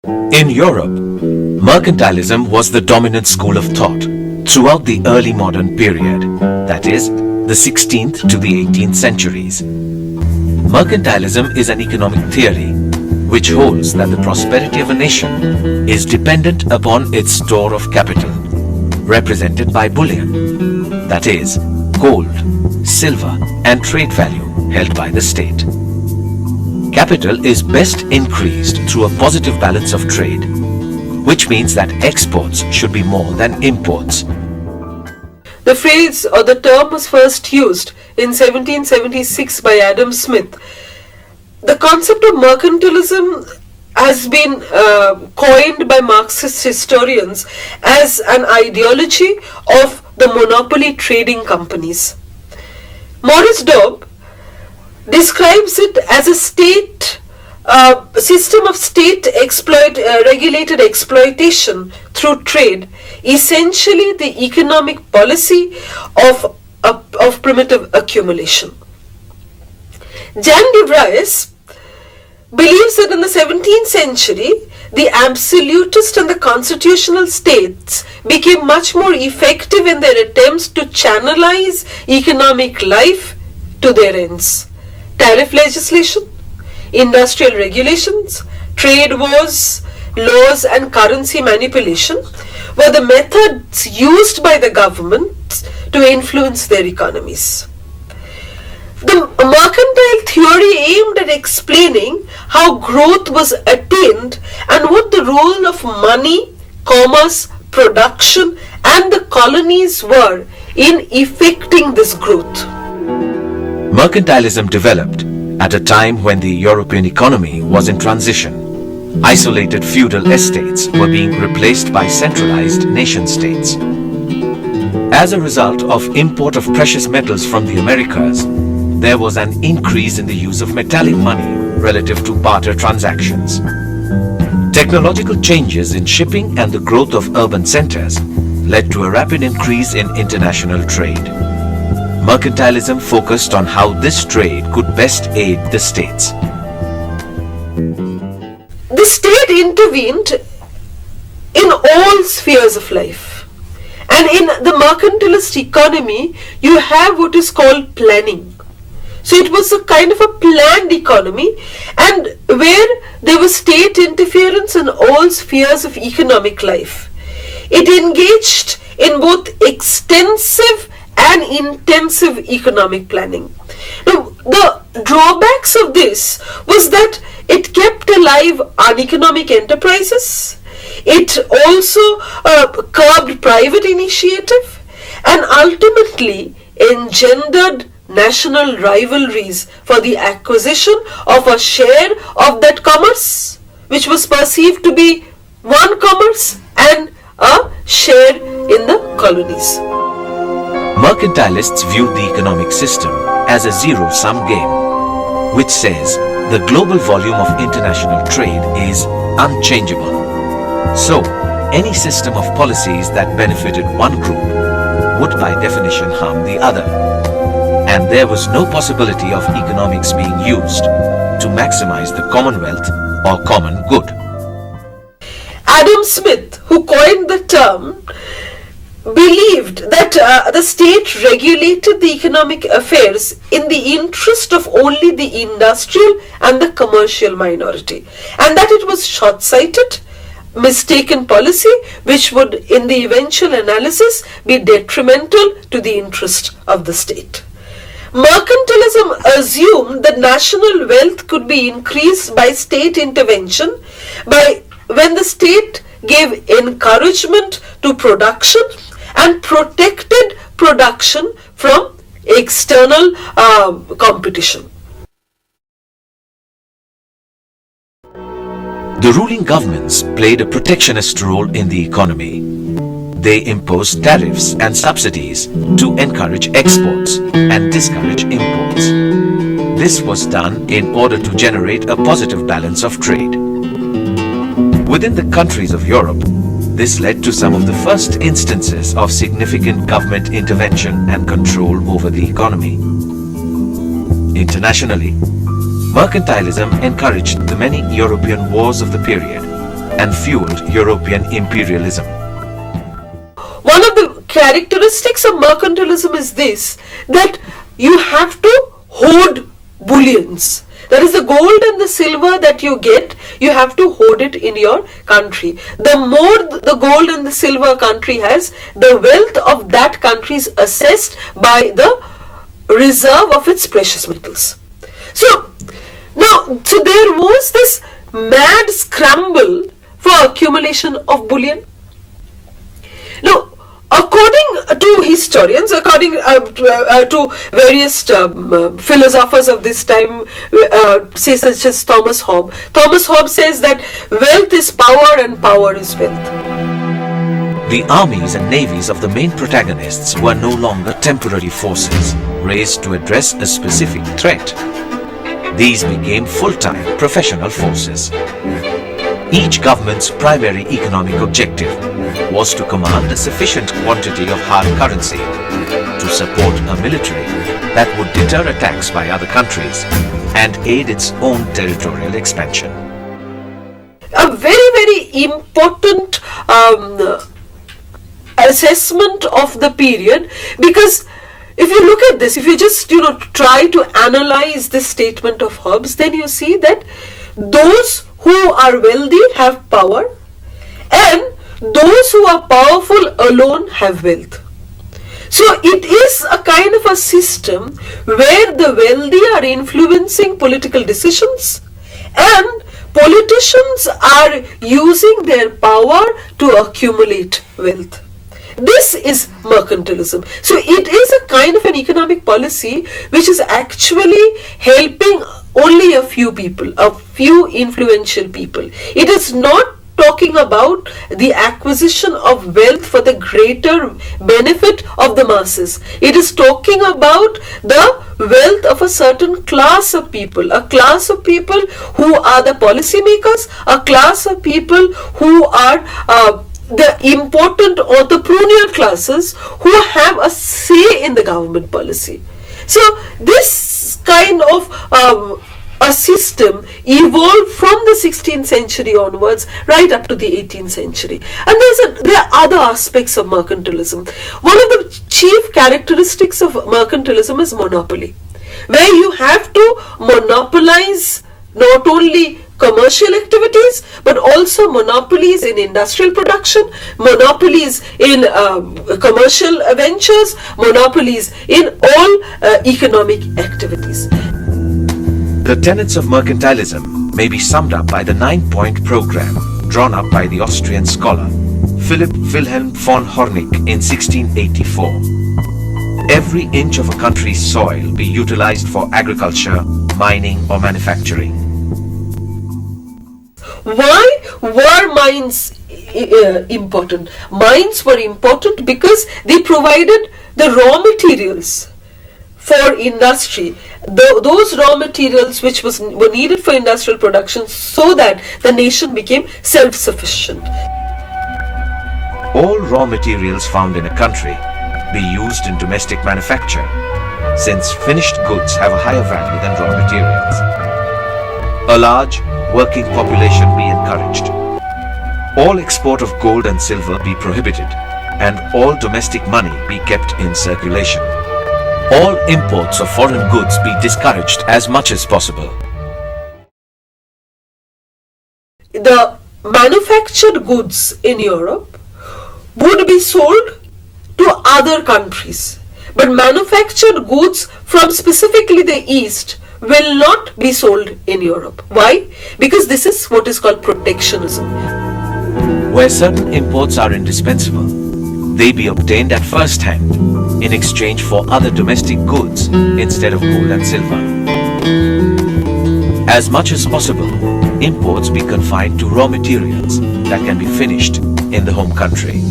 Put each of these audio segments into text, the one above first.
In Europe, mercantilism was the dominant school of thought throughout the early modern period, that is, the 16th to the 18th centuries. Mercantilism is an economic theory which holds that the prosperity of a nation is dependent upon its store of capital, represented by bullion, that is, gold, silver, and trade value held by the state. Capital is best increased through a positive balance of trade, which means that exports should be more than imports. The phrase or the term was first used in 1776 by Adam Smith. The concept of mercantilism has been coined by Marxist historians as an ideology of the monopoly trading companies. Maurice Dobb describes it as a system of state regulated exploitation through trade, essentially the economic policy of primitive accumulation. Jan de Vries believes that in the 17th century, the absolutist and the constitutional states became much more effective in their attempts to channelize economic life to their ends. Tariff legislation, industrial regulations, trade wars, laws, and currency manipulation were the methods used by the government to influence their economies. The mercantile theory aimed at explaining how growth was attained and what the role of money, commerce, production, and the colonies were in effecting this growth. Mercantilism developed at a time when the European economy was in transition. Isolated feudal estates were being replaced by centralized nation-states. As a result of import of precious metals from the Americas, there was an increase in the use of metallic money relative to barter transactions. Technological changes in shipping and the growth of urban centers led to a rapid increase in international trade. Mercantilism focused on how this trade could best aid the states. The state intervened in all spheres of life. And in the mercantilist economy, you have what is called planning. So it was a kind of a planned economy, and where there was state interference in all spheres of economic life. It engaged in both extensive and intensive economic planning. Now, the drawbacks of this was that it kept alive uneconomic enterprises. It also curbed private initiative and ultimately engendered national rivalries for the acquisition of a share of that commerce, which was perceived to be one commerce and a share in the colonies. Mercantilists viewed the economic system as a zero-sum game, which says the global volume of international trade is unchangeable. So, any system of policies that benefited one group would by definition harm the other. And there was no possibility of economics being used to maximize the commonwealth or common good. Adam Smith, who coined the term, believed that the state regulated the economic affairs in the interest of only the industrial and the commercial minority, and that it was short-sighted, mistaken policy which would in the eventual analysis be detrimental to the interest of the state. Mercantilism assumed that national wealth could be increased by state intervention when the state gave encouragement to production and protected production from external competition. The ruling governments played a protectionist role in the economy. They imposed tariffs and subsidies to encourage exports and discourage imports. This was done in order to generate a positive balance of trade. Within the countries of Europe, this led to some of the first instances of significant government intervention and control over the economy. Internationally, mercantilism encouraged the many European wars of the period and fueled European imperialism. One of the characteristics of mercantilism is this, that you have to hoard bullions. That is, the gold and the silver that you get, you have to hoard it in your country. The more the gold and the silver a country has, the wealth of that country is assessed by the reserve of its precious metals. So there was this mad scramble for accumulation of bullion. Now, according to historians, according to various philosophers of this time, say such as Thomas Hobbes says that wealth is power and power is wealth. The armies and navies of the main protagonists were no longer temporary forces raised to address a specific threat. These became full-time professional forces. Each government's primary economic objective was to command a sufficient quantity of hard currency to support a military that would deter attacks by other countries and aid its own territorial expansion. A very, very important assessment of the period, because if you look at this, if you just try to analyze this statement of Hobbes, then you see that those who are wealthy have power and those who are powerful alone have wealth. So it is a kind of a system where the wealthy are influencing political decisions and politicians are using their power to accumulate wealth. This is mercantilism. So it is a kind of an economic policy which is actually helping only a few people, a few influential people. It is not talking about the acquisition of wealth for the greater benefit of the masses. It is talking about the wealth of a certain class of people, a class of people who are the policymakers, a class of people who are the important entrepreneurial classes who have a say in the government policy. So this kind of a system evolved from the 16th century onwards right up to the 18th century. And there are other aspects of mercantilism. One of the chief characteristics of mercantilism is monopoly, where you have to monopolize not only commercial activities but also monopolies in industrial production, monopolies in commercial ventures, monopolies in all economic activities. The tenets of mercantilism may be summed up by the 9-point program drawn up by the Austrian scholar Philipp Wilhelm von Hornig in 1684. Every inch of a country's soil be utilized for agriculture, mining or manufacturing. Why were mines important? Mines were important because they provided the raw materials for industry, those raw materials which were needed for industrial production, so that the nation became self-sufficient. All raw materials found in a country be used in domestic manufacture, since finished goods have a higher value than raw materials. A large working population be encouraged. All export of gold and silver be prohibited, and all domestic money be kept in circulation. All imports of foreign goods be discouraged as much as possible. The manufactured goods in Europe would be sold to other countries, but manufactured goods from specifically the East will not be sold in Europe. Why? Because this is what is called protectionism. Where certain imports are indispensable, they be obtained at first hand in exchange for other domestic goods instead of gold and silver. As much as possible, imports be confined to raw materials that can be finished in the home country.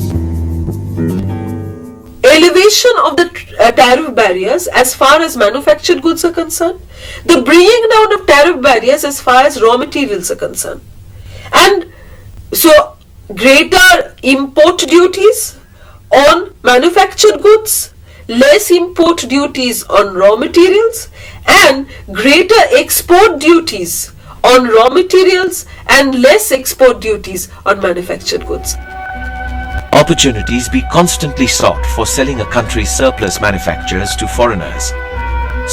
Elevation of the tariff barriers as far as manufactured goods are concerned, the bringing down of tariff barriers as far as raw materials are concerned, and so greater import duties on manufactured goods, less import duties on raw materials, and greater export duties on raw materials and less export duties on manufactured goods. Opportunities be constantly sought for selling a country's surplus manufactures to foreigners,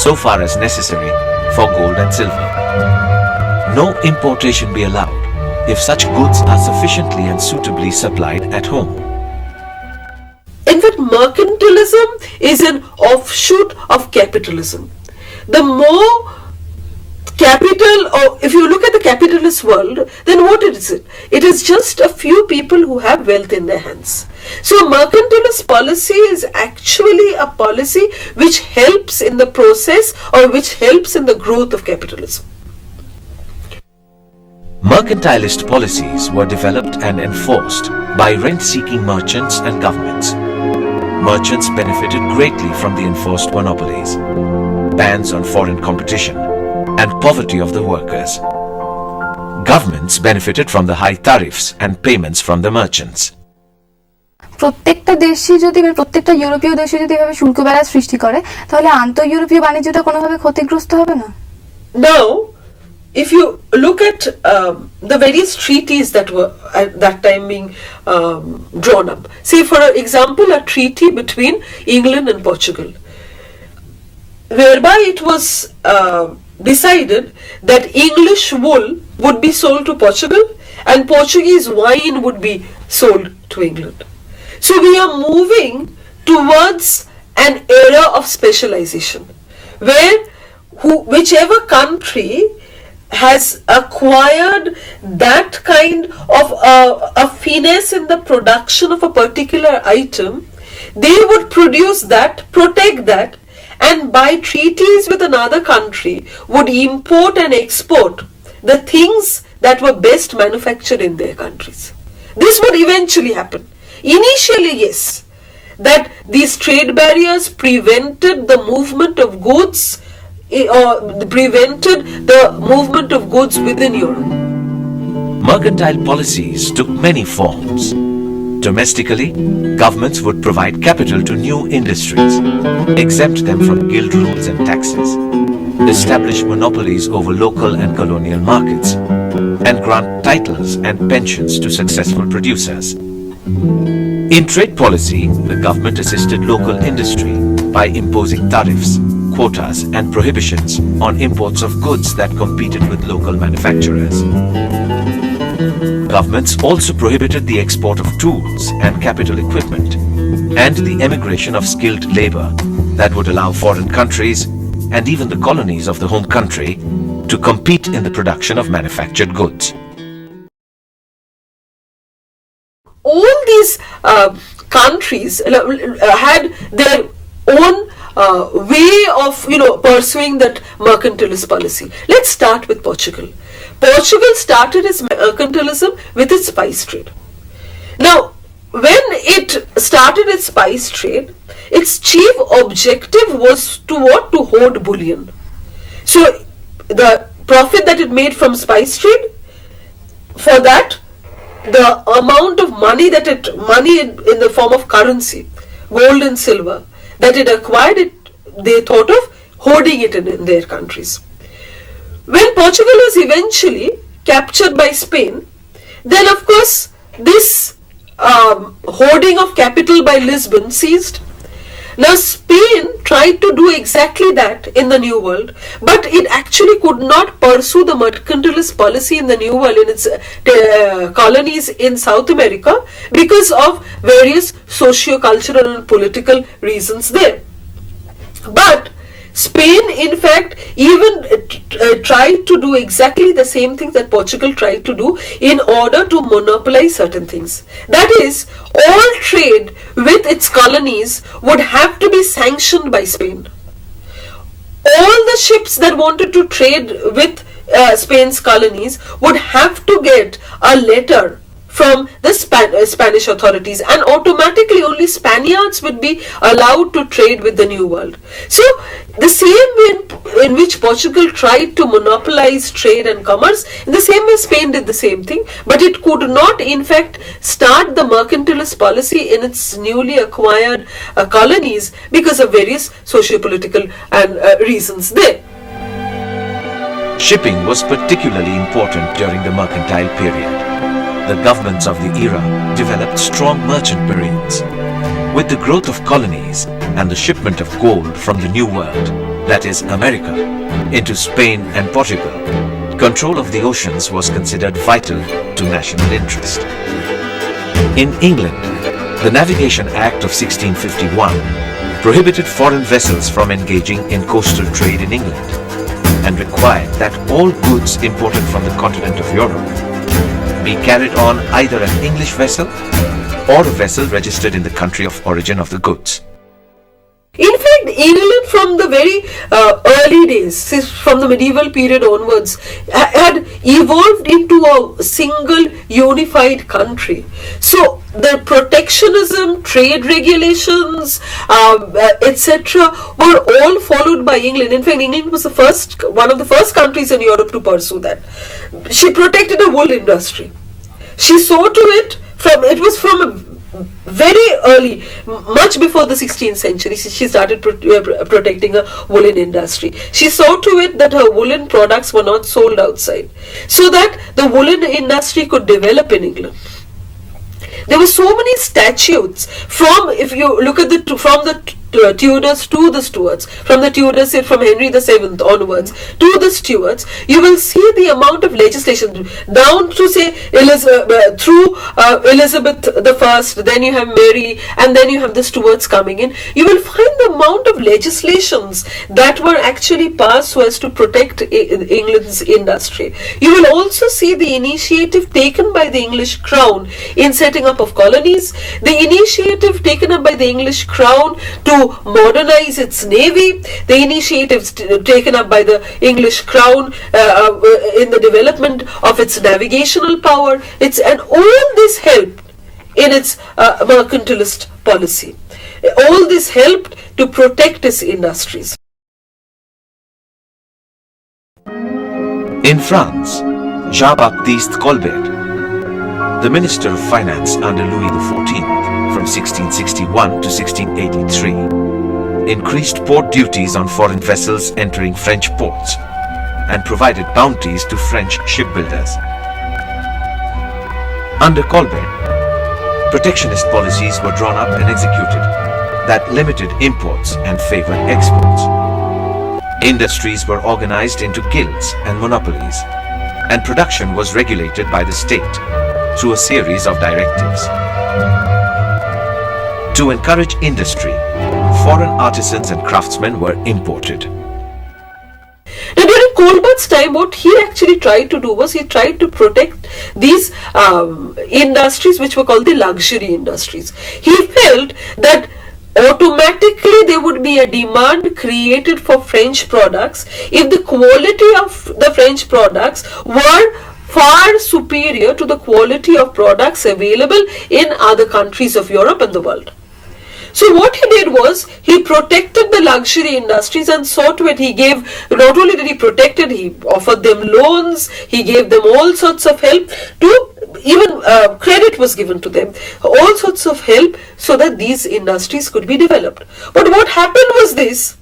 so far as necessary for gold and silver. No importation be allowed if such goods are sufficiently and suitably supplied at home. In fact, mercantilism is an offshoot of capitalism. The more capital, or if you look at the capitalist world, then what is it? It is just a few people who have wealth in their hands. So mercantilist policy is actually a policy which helps in the process, or which helps in the growth of capitalism. Mercantilist policies were developed and enforced by rent-seeking merchants and governments. Merchants benefited greatly from the enforced monopolies, bans on foreign competition, and poverty of the workers. Governments benefited from the high tariffs and payments from the merchants. প্রত্যেকটা দেশই যদি প্রত্যেকটা ইউরোপীয় দেশে যদি এভাবে শুল্ক বেড়া সৃষ্টি করে তাহলে আন্তঃইউরোপীয় বাণিজ্যটা কোনোভাবে ক্ষতিগ্রস্ত হবে না? Now, if you look at the various treaties that were at that time being drawn up, say for example a treaty between England and Portugal, whereby it was decided that English wool would be sold to Portugal and Portuguese wine would be sold to England. So we are moving towards an era of specialization where whichever country has acquired that kind of a finesse in the production of a particular item, they would produce that, protect that, and by treaties with another country would import and export the things that were best manufactured in their countries. This would eventually happen. Initially, yes, that these trade barriers prevented the movement of goods, or prevented the movement of goods within Europe. Mercantile policies took many forms. Domestically, governments would provide capital to new industries, exempt them from guild rules and taxes, establish monopolies over local and colonial markets, and grant titles and pensions to successful producers. In trade policy, the government assisted local industry by imposing tariffs, quotas, and prohibitions on imports of goods that competed with local manufacturers. Governments also prohibited the export of tools and capital equipment and the emigration of skilled labor that would allow foreign countries and even the colonies of the home country to compete in the production of manufactured goods. All these countries had their own way of pursuing that mercantilist policy. Let's start with Portugal. Portugal started its mercantilism with its spice trade. Now, when it started its spice trade, its chief objective was to hoard bullion. So the profit that it made from spice trade, for that, the amount of money money in the form of currency, gold and silver, that it acquired, they thought of hoarding it in their countries. When Portugal was eventually captured by Spain, then of course this hoarding of capital by Lisbon ceased. Now Spain tried to do exactly that in the New World, but it actually could not pursue the mercantilist policy in the New World in its colonies in South America because of various socio-cultural and political reasons there. But Spain, in fact, even tried to do exactly the same thing that Portugal tried to do in order to monopolize certain things. That is, all trade with its colonies would have to be sanctioned by Spain. All the ships that wanted to trade with Spain's colonies would have to get a letter from the Spanish authorities, and automatically only Spaniards would be allowed to trade with the New World. So the same way in which Portugal tried to monopolize trade and commerce, in the same way Spain did the same thing, but it could not in fact start the mercantilist policy in its newly acquired colonies because of various socio-political and reasons there. Shipping was particularly important during the mercantile period. The governments of the era developed strong merchant marines. With the growth of colonies and the shipment of gold from the New World, that is America, into Spain and Portugal, control of the oceans was considered vital to national interest. In England, the Navigation Act of 1651 prohibited foreign vessels from engaging in coastal trade in England and required that all goods imported from the continent of Europe be carried on either an English vessel or a vessel registered in the country of origin of the goods. In fact, England from the very early days, from the medieval period onwards, had evolved into a single unified country. So the protectionism, trade regulations, etc. were all followed by England. In fact, England was one of the first countries in Europe to pursue that. She protected the wool industry. She saw to it from a very early, much before the 16th century, she started protecting a woolen industry. She saw to it that her woolen products were not sold outside, so that the woolen industry could develop in England. There were so many statutes if you look at from the Tudors to the Stuarts, from the Tudors, from Henry VII onwards to the Stuarts, you will see the amount of legislation down to say through Elizabeth I, then you have Mary, and then you have the Stuarts coming in. You will find the amount of legislations that were actually passed so as to protect England's industry. You will also see the initiative taken by the English Crown in setting up of colonies, the initiative taken up by the English Crown to modernize its navy, the initiatives taken up by the English Crown in the development of its navigational power, and all this helped in its mercantilist policy. All this helped to protect its industries. In France, Jean-Baptiste Colbert, the Minister of Finance under Louis XIV from 1661 to 1683, increased port duties on foreign vessels entering French ports and provided bounties to French shipbuilders. Under Colbert, protectionist policies were drawn up and executed that limited imports and favored exports. Industries were organized into guilds and monopolies, and production was regulated by the state through a series of directives. To encourage industry, foreign artisans and craftsmen were imported. Now, during Colbert's time, what he actually tried to do was he tried to protect these industries which were called the luxury industries. He felt that automatically there would be a demand created for French products if the quality of the French products were far superior to the quality of products available in other countries of Europe and the world. So what he did was he protected the luxury industries and saw to it he gave, not only did he protect it, he offered them loans, he gave them all sorts of help, even credit was given to them, all sorts of help so that these industries could be developed. But what happened was this,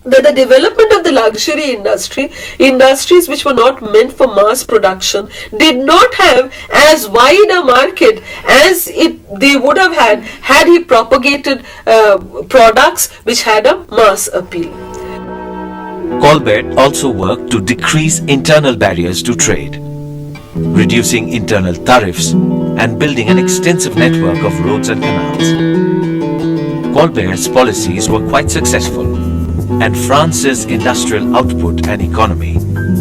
that the development of the luxury industries which were not meant for mass production, did not have as wide a market as they would have had he propagated products which had a mass appeal. Colbert also worked to decrease internal barriers to trade, reducing internal tariffs and building an extensive network of roads and canals. Colbert's policies were quite successful, and France's industrial output and economy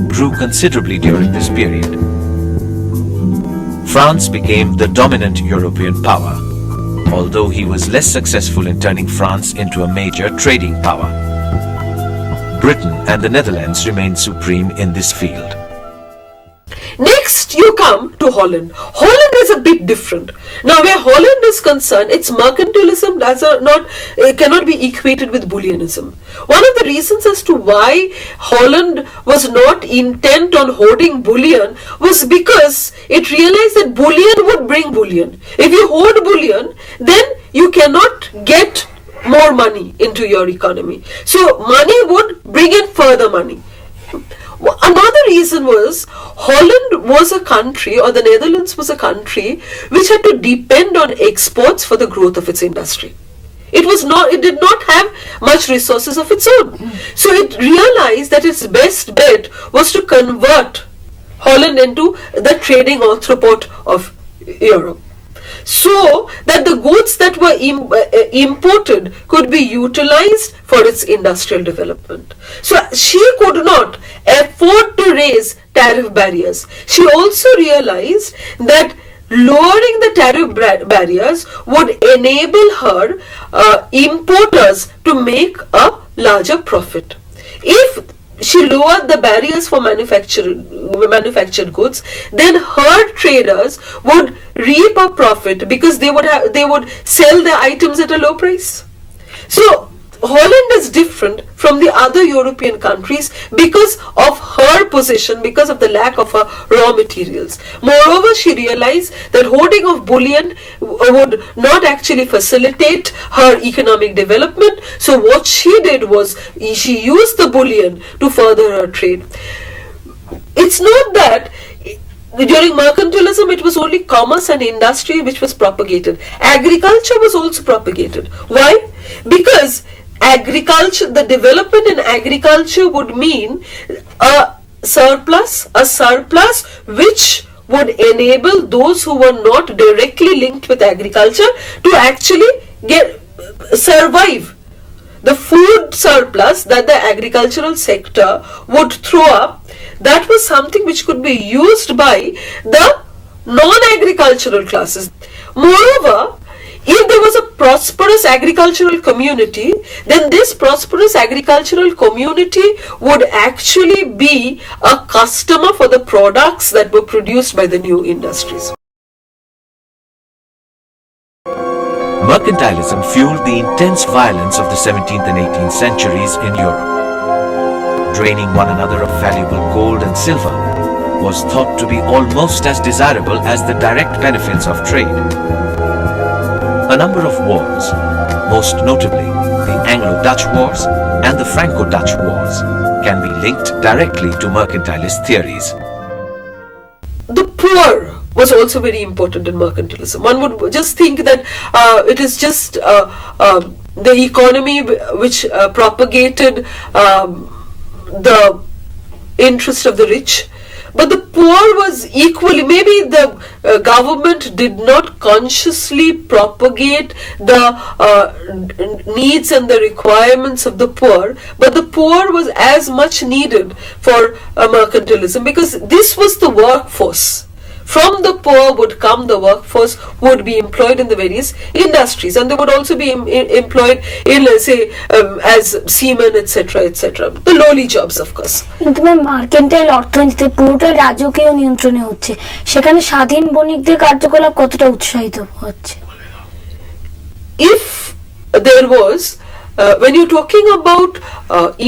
grew considerably during this period. France became the dominant European power, although he was less successful in turning France into a major trading power. Britain and the Netherlands remained supreme in this field. Next, you come to Holland. Holland is a bit different. Now, where Holland is concerned, its mercantilism cannot be equated with bullionism. One of the reasons as to why Holland was not intent on hoarding bullion was because it realized that bullion would bring bullion. If you hoard bullion, then you cannot get more money into your economy. So money would bring in further money. Another reason was Holland was a country, or the Netherlands was a country, which had to depend on exports for the growth of its industry. It did not have much resources of its own. So it realized that its best bet was to convert Holland into the trading entrepot of Europe, so that the goods that were imported could be utilized for its industrial development. So she could not afford to raise tariff barriers. She also realized that lowering the tariff barriers would enable her importers to make a larger profit. If she lowered the barriers for manufactured goods, then her traders would reap a profit because they would sell their items at a low price. So Holland is different from the other European countries because of her position, because of the lack of her raw materials. Moreover, she realized that hoarding of bullion would not actually facilitate her economic development. So what she did was she used the bullion to further her trade. It's not that during mercantilism it was only commerce and industry which was propagated. Agriculture was also propagated. Why? Because agriculture, the development in agriculture would mean a surplus which would enable those who were not directly linked with agriculture to actually survive. The food surplus that the agricultural sector would throw up, that was something which could be used by the non-agricultural classes. Moreover, if there was a prosperous agricultural community, then this prosperous agricultural community would actually be a customer for the products that were produced by the new industries. Mercantilism fueled the intense violence of the 17th and 18th centuries in Europe. Draining one another of valuable gold and silver was thought to be almost as desirable as the direct benefits of trade. A number of wars, most notably the Anglo-Dutch Wars and the Franco-Dutch Wars, can be linked directly to mercantilist theories. The poor was also very important in mercantilism. One would just think that it is just the economy which propagated the interest of the rich. But the poor was equally, maybe the government did not consciously propagate the needs and the requirements of the poor, but the poor was as much needed for mercantilism because this was the workforce. From the poor would come the workforce who would be employed in the various industries, and they would also be employed in, let's say, as seamen, etc., etc. The lowly jobs, of course. কিন্তু ma'am mercantile অর্থনীতিতে পুরোটাই রাজকীয় নিয়ন্ত্রণে হচ্ছে, সেখানে স্বাধীন বণিকদের কার্যকলাপ কতটা উৎসাহিত হচ্ছে? If there was when you're talking about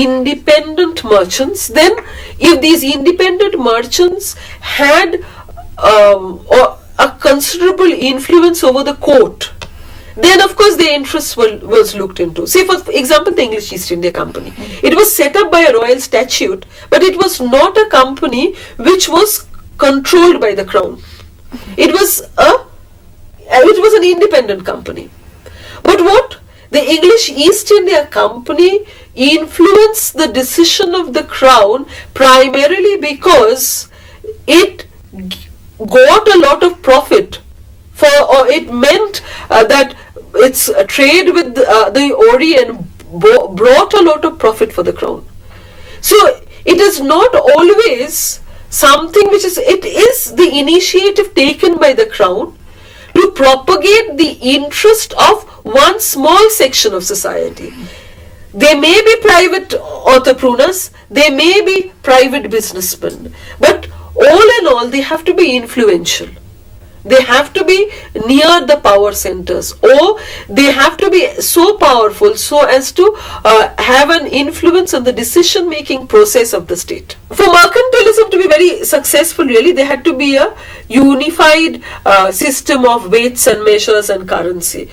independent merchants, then if these independent merchants had a considerable influence over the court, then of course their interests was looked into. Say for example the English East India Company. It was set up by a royal statute, but it was not a company which was controlled by the crown. It was an independent company. But what? The English East India Company influenced the decision of the crown primarily because it got a lot of profit or it meant that its trade with the Orient brought a lot of profit for the crown. So it is not always something which is, it is the initiative taken by the crown to propagate the interest of one small section of society. They may be private entrepreneurs, they may be private businessmen, but all in all they have to be influential. they have to be near the power centers, or they have to be so powerful so as to have an influence on the decision making process of the state. For mercantilism to be very successful, really, there had to be a unified system of weights and measures and currency.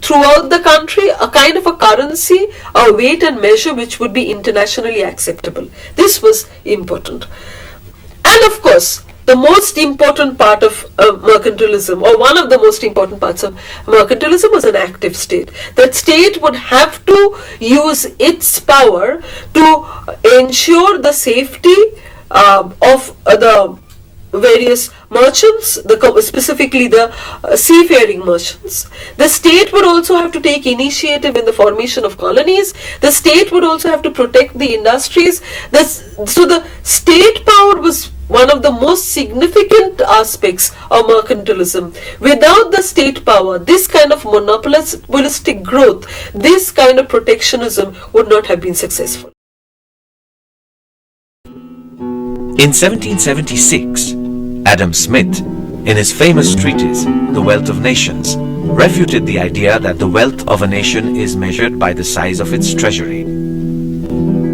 Throughout the country, a kind of a currency, a weight and measure which would be internationally acceptable. This was important. And of course, the most important part of mercantilism, or one of the most important parts of mercantilism, was an active state. That state would have to use its power to ensure the safety of the various merchants, specifically the seafaring merchants. The state would also have to take initiative in the formation of colonies. The state would also have to protect the industries. So the state power was one of the most significant aspects of mercantilism. Without the state power, this kind of monopolistic growth, this kind of protectionism would not have been successful. In 1776, Adam Smith, in his famous treatise, The Wealth of Nations, refuted the idea that the wealth of a nation is measured by the size of its treasury.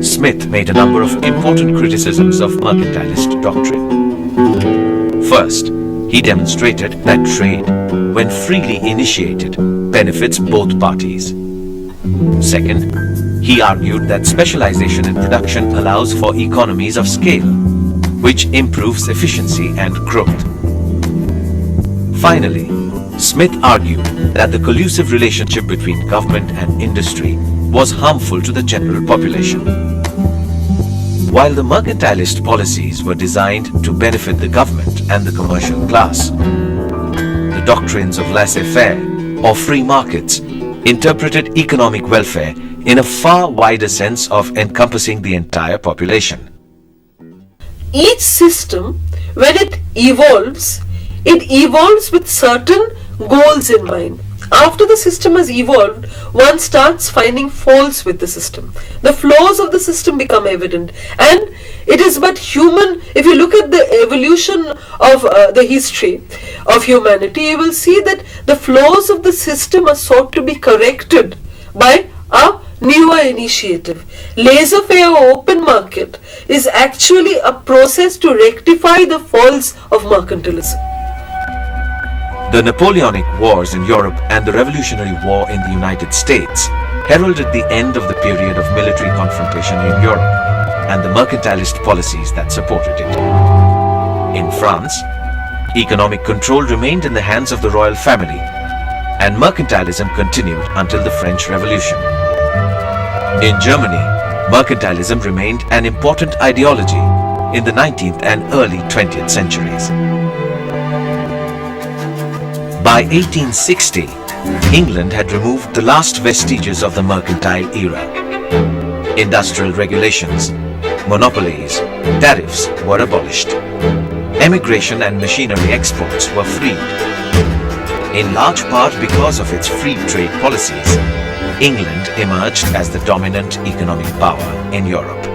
Smith made a number of important criticisms of mercantilist doctrine. First, he demonstrated that trade, when freely initiated, benefits both parties. Second, he argued that specialization in production allows for economies of scale, which improves efficiency and growth. Finally, Smith argued that the collusive relationship between government and industry was harmful to the general population. While the mercantilist policies were designed to benefit the government and the commercial class, the doctrines of laissez-faire or free markets interpreted economic welfare in a far wider sense of encompassing the entire population. Each system, when it evolves with certain goals in mind. After the system has evolved, one starts finding faults with the system. The flaws of the system become evident, and it is but human. If you look at the evolution of the history of humanity, you will see that the flaws of the system are sought to be corrected by a newer initiative. Laissez-faire or open market is actually a process to rectify the faults of mercantilism. The Napoleonic Wars in Europe and the Revolutionary War in the United States heralded the end of the period of military confrontation in Europe and the mercantilist policies that supported it. In France, economic control remained in the hands of the royal family, and mercantilism continued until the French Revolution. In Germany, mercantilism remained an important ideology in the 19th and early 20th centuries. By 1860, England had removed the last vestiges of the mercantile era. Industrial regulations, monopolies, tariffs were abolished. Emigration and machinery exports were freed. In large part because of its free trade policies, England emerged as the dominant economic power in Europe.